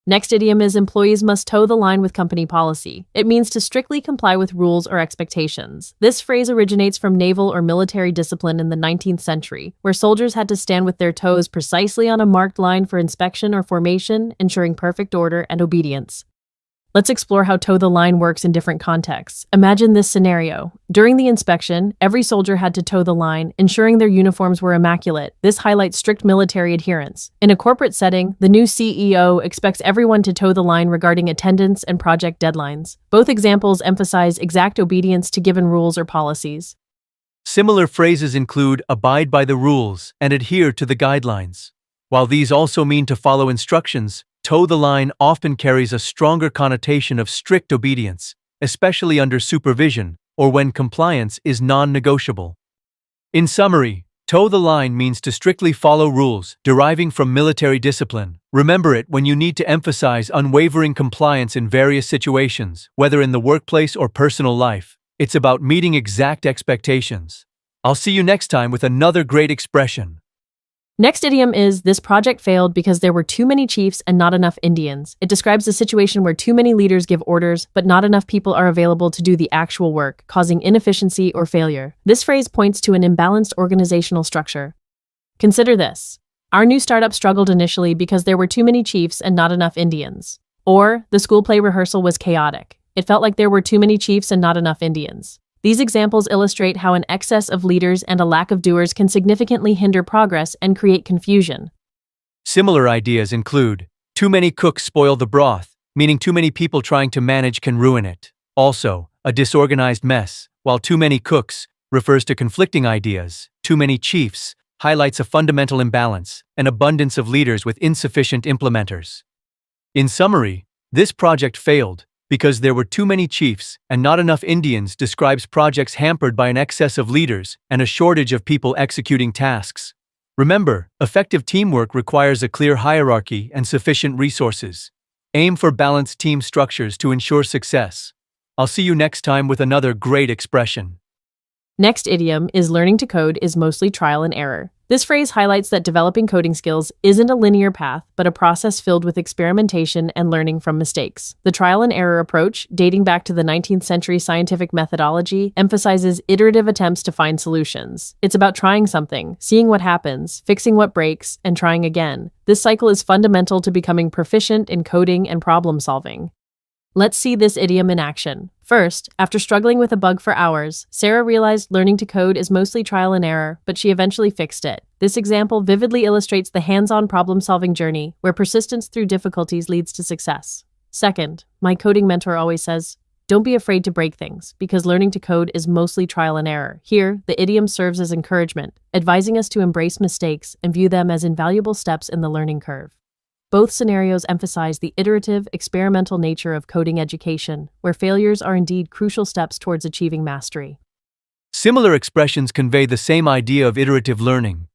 Next idiom is employees must toe the line with company policy. It means to strictly comply with rules or expectations. This phrase originates from naval or military discipline in the 19th century, where soldiers had to stand with their toes precisely on a marked line for inspection or formation, ensuring perfect order and obedience. Let's explore how toe the line works in different contexts. Imagine this scenario. During the inspection, every soldier had to toe the line, ensuring their uniforms were immaculate. This highlights strict military adherence. In a corporate setting, the new CEO expects everyone to toe the line regarding attendance and project deadlines. Both examples emphasize exact obedience to given rules or policies. Similar phrases include abide by the rules and adhere to the guidelines. While these also mean to follow instructions, toe the line often carries a stronger connotation of strict obedience, especially under supervision or when compliance is non-negotiable. In summary, toe the line means to strictly follow rules deriving from military discipline. Remember it when you need to emphasize unwavering compliance in various situations, whether in the workplace or personal life. It's about meeting exact expectations. I'll see you next time with another great expression. Next idiom is, this project failed because there were too many chiefs and not enough Indians. It describes a situation where too many leaders give orders, but not enough people are available to do the actual work, causing inefficiency or failure. This phrase points to an imbalanced organizational structure. Consider this. Our new startup struggled initially because there were too many chiefs and not enough Indians. Or, the school play rehearsal was chaotic. It felt like there were too many chiefs and not enough Indians. These examples illustrate how an excess of leaders and a lack of doers can significantly hinder progress and create confusion. Similar ideas include, too many cooks spoil the broth, meaning too many people trying to manage can ruin it. Also, a disorganized mess, while too many cooks refers to conflicting ideas. Too many chiefs highlights a fundamental imbalance, an abundance of leaders with insufficient implementers. In summary, this project failed because there were too many chiefs and not enough Indians describes projects hampered by an excess of leaders and a shortage of people executing tasks. Remember, effective teamwork requires a clear hierarchy and sufficient resources. Aim for balanced team structures to ensure success. I'll see you next time with another great expression. Next idiom is, learning to code is mostly trial and error. This phrase highlights that developing coding skills isn't a linear path, but a process filled with experimentation and learning from mistakes. The trial and error approach, dating back to the 19th century scientific methodology, emphasizes iterative attempts to find solutions. It's about trying something, seeing what happens, fixing what breaks, and trying again. This cycle is fundamental to becoming proficient in coding and problem solving. Let's see this idiom in action. First, after struggling with a bug for hours, Sarah realized learning to code is mostly trial and error, but she eventually fixed it. This example vividly illustrates the hands-on problem-solving journey, where persistence through difficulties leads to success. Second, my coding mentor always says, don't be afraid to break things, because learning to code is mostly trial and error. Here, the idiom serves as encouragement, advising us to embrace mistakes and view them as invaluable steps in the learning curve. Both scenarios emphasize the iterative, experimental nature of coding education, where failures are indeed crucial steps towards achieving mastery. Similar expressions convey the same idea of iterative learning.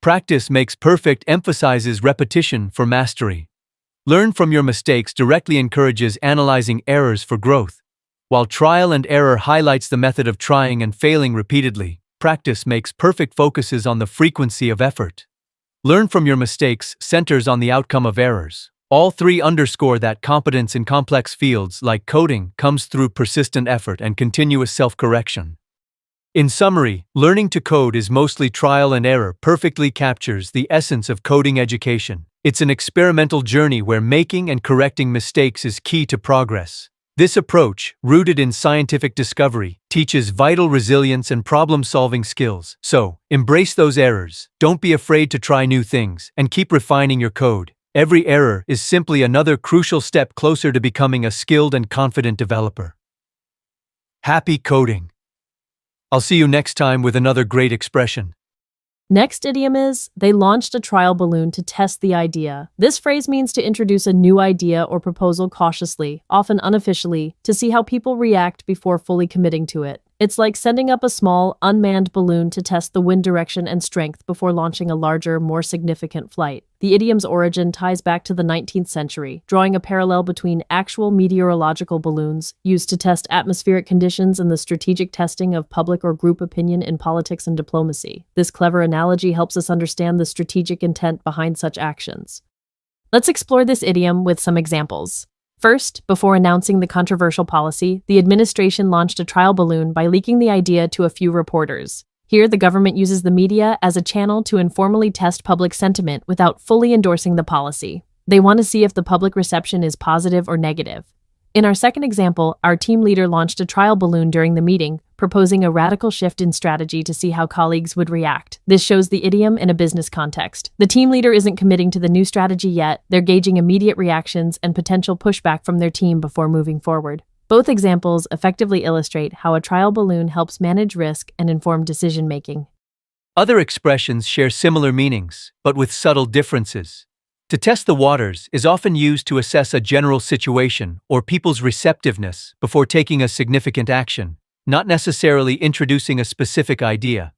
Practice makes perfect emphasizes repetition for mastery. Learn from your mistakes directly encourages analyzing errors for growth, while trial and error highlights the method of trying and failing repeatedly. Practice makes perfect focuses on the frequency of effort. Learn from your mistakes centers on the outcome of errors. All three underscore that competence in complex fields like coding comes through persistent effort and continuous self-correction. In summary, learning to code is mostly trial and error perfectly captures the essence of coding education. It's an experimental journey where making and correcting mistakes is key to progress. This approach, rooted in scientific discovery, teaches vital resilience and problem-solving skills. So, embrace those errors, don't be afraid to try new things, and keep refining your code. Every error is simply another crucial step closer to becoming a skilled and confident developer. Happy coding! I'll see you next time with another great expression. Next idiom is, they launched a trial balloon to test the idea. This phrase means to introduce a new idea or proposal cautiously, often unofficially, to see how people react before fully committing to it. It's like sending up a small, unmanned balloon to test the wind direction and strength before launching a larger, more significant flight. The idiom's origin ties back to the 19th century, drawing a parallel between actual meteorological balloons, used to test atmospheric conditions, and the strategic testing of public or group opinion in politics and diplomacy. This clever analogy helps us understand the strategic intent behind such actions. Let's explore this idiom with some examples. First, before announcing the controversial policy, the administration launched a trial balloon by leaking the idea to a few reporters. Here, the government uses the media as a channel to informally test public sentiment without fully endorsing the policy. They want to see if the public reception is positive or negative. In our second example, our team leader launched a trial balloon during the meeting, proposing a radical shift in strategy to see how colleagues would react. This shows the idiom in a business context. The team leader isn't committing to the new strategy yet, they're gauging immediate reactions and potential pushback from their team before moving forward. Both examples effectively illustrate how a trial balloon helps manage risk and inform decision-making. Other expressions share similar meanings, but with subtle differences. To test the waters is often used to assess a general situation or people's receptiveness before taking a significant action, not necessarily introducing a specific idea.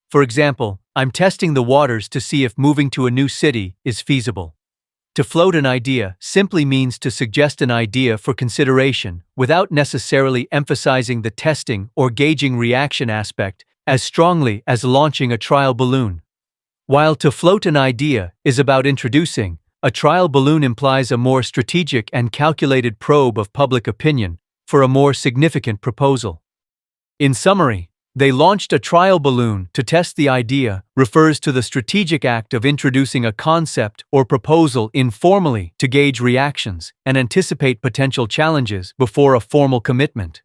For example, I'm testing the waters to see if moving to a new city is feasible. To float an idea simply means to suggest an idea for consideration without necessarily emphasizing the testing or gauging reaction aspect as strongly as launching a trial balloon. While to float an idea is about introducing, a trial balloon implies a more strategic and calculated probe of public opinion for a more significant proposal. In summary, they launched a trial balloon to test the idea refers to the strategic act of introducing a concept or proposal informally to gauge reactions and anticipate potential challenges before a formal commitment.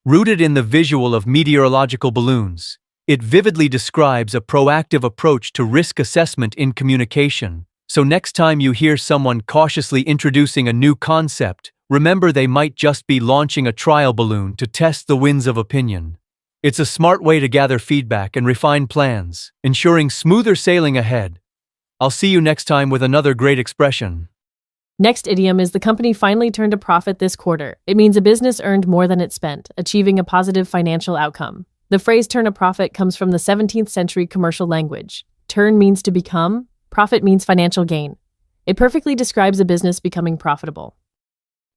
Rooted in the visual of meteorological balloons, it vividly describes a proactive approach to risk assessment in communication. So next time you hear someone cautiously introducing a new concept, remember they might just be launching a trial balloon to test the winds of opinion. It's a smart way to gather feedback and refine plans, ensuring smoother sailing ahead. I'll see you next time with another great expression. Next idiom is the company finally turned a profit this quarter. It means a business earned more than it spent, achieving a positive financial outcome. The phrase turn a profit comes from the 17th century commercial language. Turn means to become, profit means financial gain. It perfectly describes a business becoming profitable.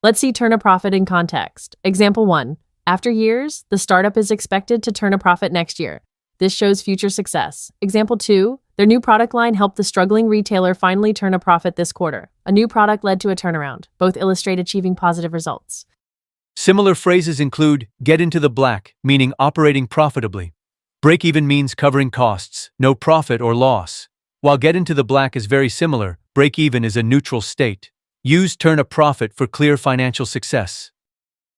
Let's see turn a profit in context. Example 1. After years, the startup is expected to turn a profit next year. This shows future success. Example 2. Their new product line helped the struggling retailer finally turn a profit this quarter. A new product led to a turnaround. Both illustrate achieving positive results. Similar phrases include get into the black, meaning operating profitably. Break even means covering costs, no profit or loss. While get into the black is very similar, break even is a neutral state. Use turn a profit for clear financial success.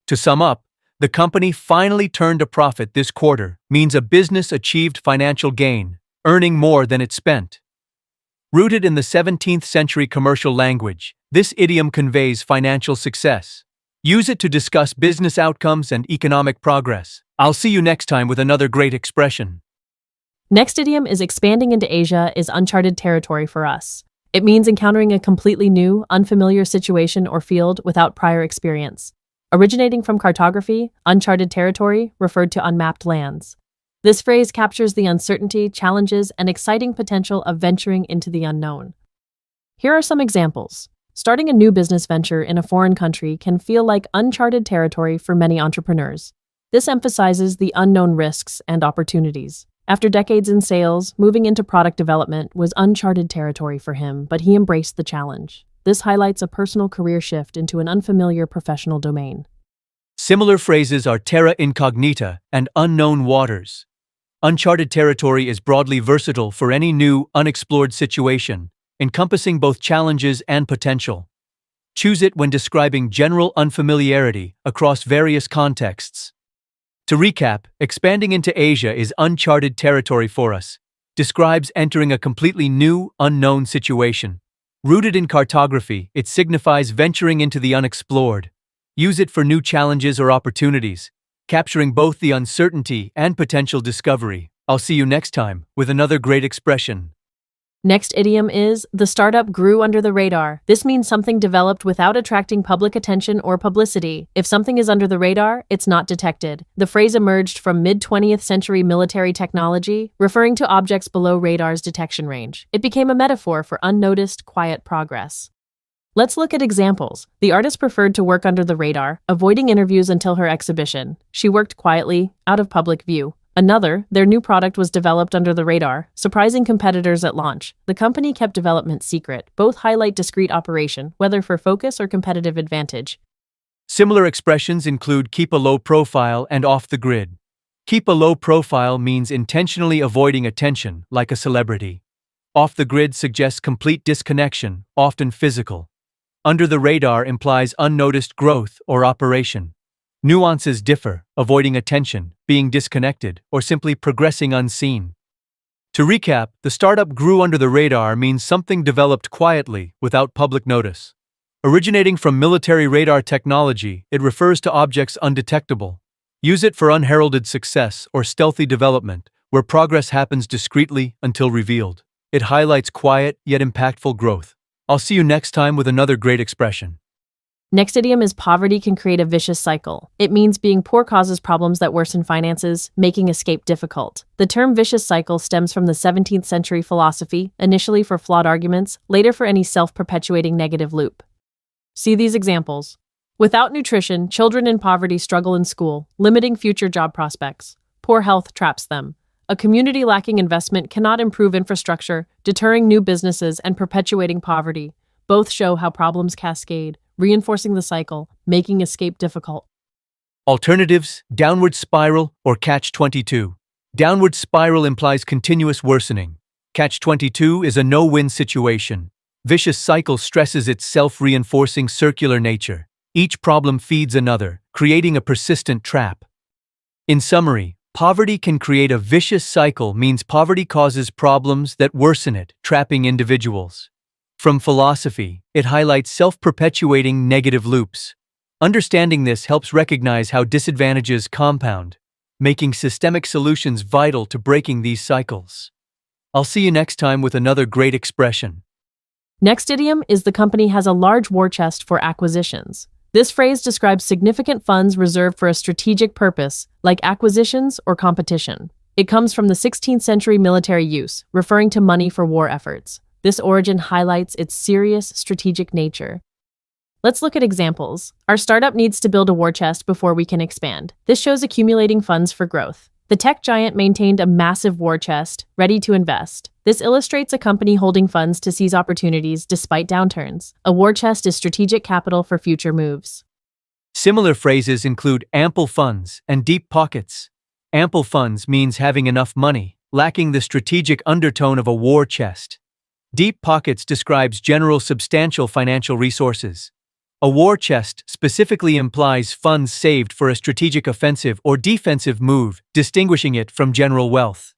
To sum up, the company finally turned a profit this quarter means a business achieved financial gain, earning more than it spent. Rooted in the 17th century commercial language, this idiom conveys financial success. Use it to discuss business outcomes and economic progress. I'll see you next time with another great expression. Next idiom is expanding into Asia is uncharted territory for us. It means encountering a completely new, unfamiliar situation or field without prior experience. Originating from cartography, uncharted territory referred to unmapped lands. This phrase captures the uncertainty, challenges, and exciting potential of venturing into the unknown. Here are some examples. Starting a new business venture in a foreign country can feel like uncharted territory for many entrepreneurs. This emphasizes the unknown risks and opportunities. After decades in sales, moving into product development was uncharted territory for him, but he embraced the challenge. This highlights a personal career shift into an unfamiliar professional domain. Similar phrases are terra incognita and unknown waters. Uncharted territory is broadly versatile for any new, unexplored situation, encompassing both challenges and potential. Choose it when describing general unfamiliarity across various contexts. To recap, expanding into Asia is uncharted territory for us. Describes entering a completely new, unknown situation. Rooted in cartography, it signifies venturing into the unexplored. Use it for new challenges or opportunities, capturing both the uncertainty and potential discovery. I'll see you next time with another great expression. Next idiom is, the startup grew under the radar. This means something developed without attracting public attention or publicity. If something is under the radar, it's not detected. The phrase emerged from mid-20th century military technology, referring to objects below radar's detection range. It became a metaphor for unnoticed, quiet progress. Let's look at examples. The artist preferred to work under the radar, avoiding interviews until her exhibition. She worked quietly, out of public view. Another, their new product was developed under the radar, surprising competitors at launch. The company kept development secret. Both highlight discrete operation, whether for focus or competitive advantage. Similar expressions include keep a low profile and off the grid. Keep a low profile means intentionally avoiding attention, like a celebrity. Off the grid suggests complete disconnection, often physical. Under the radar implies unnoticed growth or operation. Nuances differ, avoiding attention, being disconnected, or simply progressing unseen. To recap, the startup grew under the radar means something developed quietly, without public notice. Originating from military radar technology, it refers to objects undetectable. Use it for unheralded success or stealthy development, where progress happens discreetly until revealed. It highlights quiet yet impactful growth. I'll see you next time with another great expression. Next idiom is poverty can create a vicious cycle. It means being poor causes problems that worsen finances, making escape difficult. The term vicious cycle stems from the 17th century philosophy, initially for flawed arguments, later for any self-perpetuating negative loop. See these examples. Without nutrition, children in poverty struggle in school, limiting future job prospects. Poor health traps them. A community lacking investment cannot improve infrastructure, deterring new businesses and perpetuating poverty. Both show how problems cascade, reinforcing the cycle, making escape difficult. Alternatives, downward spiral, or catch-22. Downward spiral implies continuous worsening. Catch-22 is a no-win situation. Vicious cycle stresses its self-reinforcing circular nature. Each problem feeds another, creating a persistent trap. In summary, poverty can create a vicious cycle means poverty causes problems that worsen it, trapping individuals. From philosophy, it highlights self-perpetuating negative loops. Understanding this helps recognize how disadvantages compound, making systemic solutions vital to breaking these cycles. I'll see you next time with another great expression. Next idiom is the company has a large war chest for acquisitions. This phrase describes significant funds reserved for a strategic purpose, like acquisitions or competition. It comes from the 16th century military use, referring to money for war efforts. This origin highlights its serious strategic nature. Let's look at examples. Our startup needs to build a war chest before we can expand. This shows accumulating funds for growth. The tech giant maintained a massive war chest, ready to invest. This illustrates a company holding funds to seize opportunities despite downturns. A war chest is strategic capital for future moves. Similar phrases include ample funds and deep pockets. Ample funds means having enough money, lacking the strategic undertone of a war chest. Deep pockets describes general substantial financial resources. A war chest specifically implies funds saved for a strategic offensive or defensive move, distinguishing it from general wealth.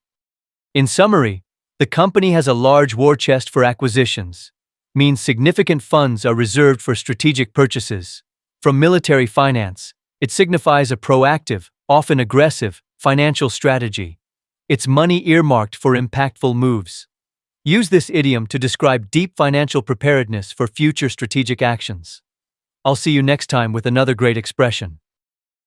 In summary, the company has a large war chest for acquisitions, means significant funds are reserved for strategic purchases. From military finance, it signifies a proactive, often aggressive, financial strategy. It's money earmarked for impactful moves. Use this idiom to describe deep financial preparedness for future strategic actions. I'll see you next time with another great expression.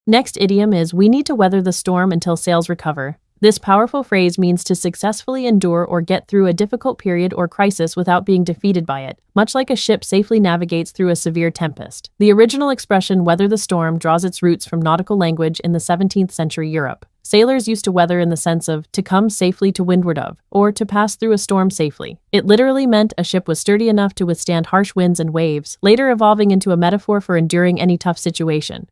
Next idiom is we need to weather the storm until sales recover. This powerful phrase means to successfully endure or get through a difficult period or crisis without being defeated by it, much like a ship safely navigates through a severe tempest. The original expression weather the storm draws its roots from nautical language in the 17th century Europe. Sailors used to weather in the sense of to come safely to windward of, or to pass through a storm safely. It literally meant a ship was sturdy enough to withstand harsh winds and waves, later evolving into a metaphor for enduring any tough situation.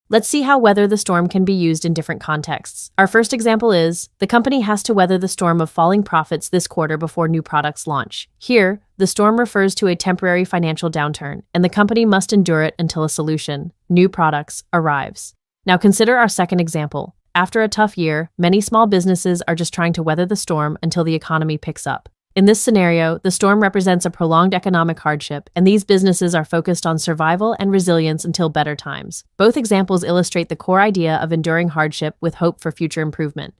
Let's see how weather the storm can be used in different contexts. Our first example is, the company has to weather the storm of falling profits this quarter before new products launch. Here, the storm refers to a temporary financial downturn, and the company must endure it until a solution, new products, arrives. Now consider our second example. After a tough year, many small businesses are just trying to weather the storm until the economy picks up. In this scenario, the storm represents a prolonged economic hardship, and these businesses are focused on survival and resilience until better times. Both examples illustrate the core idea of enduring hardship with hope for future improvement.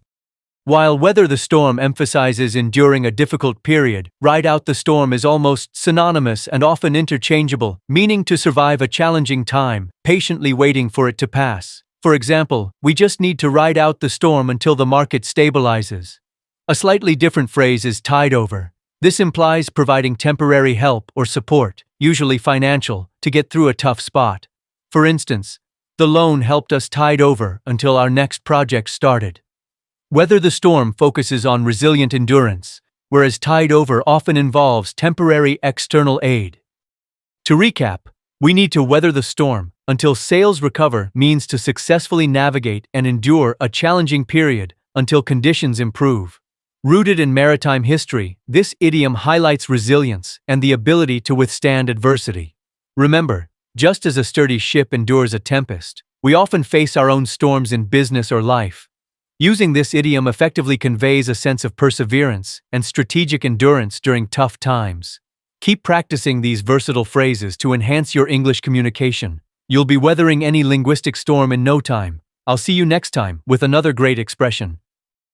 While weather the storm emphasizes enduring a difficult period, ride out the storm is almost synonymous and often interchangeable, meaning to survive a challenging time, patiently waiting for it to pass. For example, we just need to ride out the storm until the market stabilizes. A slightly different phrase is tide over. This implies providing temporary help or support, usually financial, to get through a tough spot. For instance, the loan helped us tide over until our next project started. Weather the storm focuses on resilient endurance, whereas tide over often involves temporary external aid. To recap, we need to weather the storm until sales recover means to successfully navigate and endure a challenging period until conditions improve. Rooted in maritime history, this idiom highlights resilience and the ability to withstand adversity. Remember, just as a sturdy ship endures a tempest, we often face our own storms in business or life. Using this idiom effectively conveys a sense of perseverance and strategic endurance during tough times. Keep practicing these versatile phrases to enhance your English communication. You'll be weathering any linguistic storm in no time. I'll see you next time with another great expression.